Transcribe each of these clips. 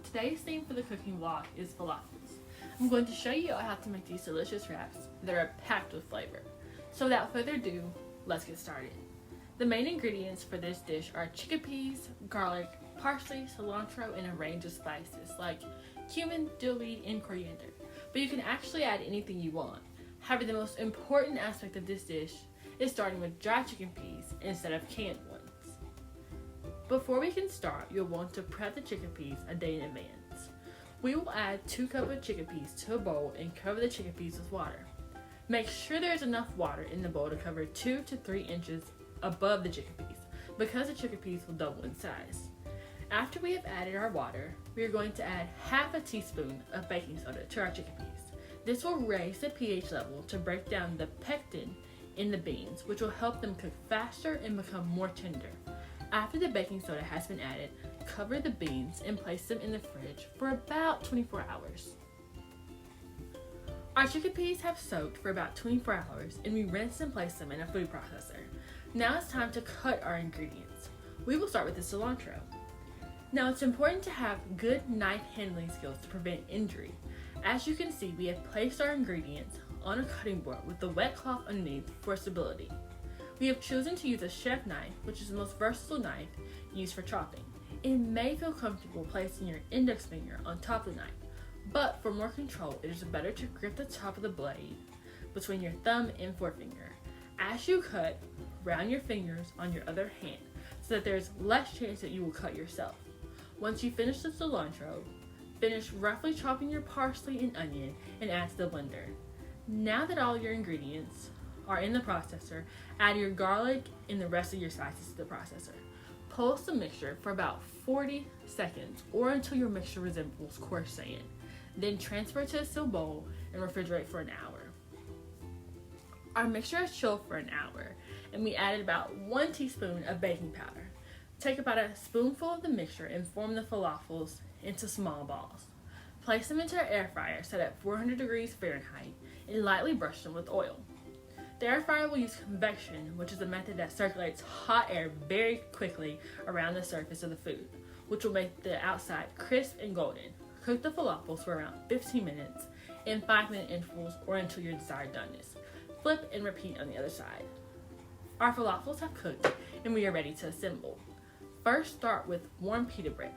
today's theme for the cooking vlog is falafels. I'm going to show you how to make these delicious wraps that are packed with flavor. So without further ado, let's get started. The main ingredients for this dish are chickpeas, garlic, parsley, cilantro, and a range of spices like cumin, dill weed, and coriander. But you can actually add anything you want. However, the most important aspect of this dish is starting with dry chickpeas instead of canned ones. Before we can start, you'll want to prep the chickpeas a day in advance. We will add 2 cups of chickpeas to a bowl and cover the chickpeas with water. Make sure there is enough water in the bowl to cover 2 to 3 inches above the chickpeas, because the chickpeas will double in size. After we have added our water, we are going to add half a teaspoon of baking soda to our chickpeas. This will raise the pH level to break down the pectin in the beans, which will help them cook faster and become more tender. After the baking soda has been added, cover the beans and place them in the fridge for about 24 hours. Our chickpeas have soaked for about 24 hours and we rinse and place them in a food processor. Now it's time to cut our ingredients. We will start with the cilantro. Now it's important to have good knife handling skills to prevent injury. As you can see, we have placed our ingredients on a cutting board with the wet cloth underneath for stability. We have chosen to use a chef knife, which is the most versatile knife used for chopping. It may feel comfortable placing your index finger on top of the knife, but for more control, it is better to grip the top of the blade between your thumb and forefinger. As you cut, round your fingers on your other hand so that there is less chance that you will cut yourself. Once you finish the cilantro, finish roughly chopping your parsley and onion and add to the blender. Now that all your ingredients are in the processor, add your garlic and the rest of your spices to the processor. Pulse the mixture for about 40 seconds or until your mixture resembles coarse sand. Then transfer to a sealed bowl and refrigerate for an hour. Our mixture has chilled for an hour and we added about 1 teaspoon of baking powder. Take about a spoonful of the mixture and form the falafels into small balls. Place them into our air fryer set at 400 degrees Fahrenheit and lightly brush them with oil. The air fryer will use convection, which is a method that circulates hot air very quickly around the surface of the food, which will make the outside crisp and golden. Cook the falafels for around 15 minutes in 5-minute intervals or until your desired doneness. Flip and repeat on the other side. Our falafels have cooked and we are ready to assemble. First, start with warm pita bread.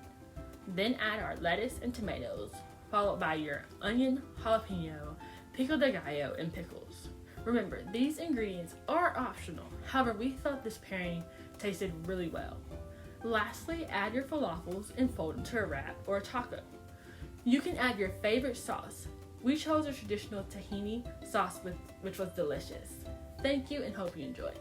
Then add our lettuce and tomatoes, followed by your onion, jalapeno, pico de gallo, and pickles. Remember, these ingredients are optional. However, we thought this pairing tasted really well. Lastly, add your falafels and fold into a wrap or a taco. You can add your favorite sauce. We chose a traditional tahini sauce which was delicious. Thank you and hope you enjoyed.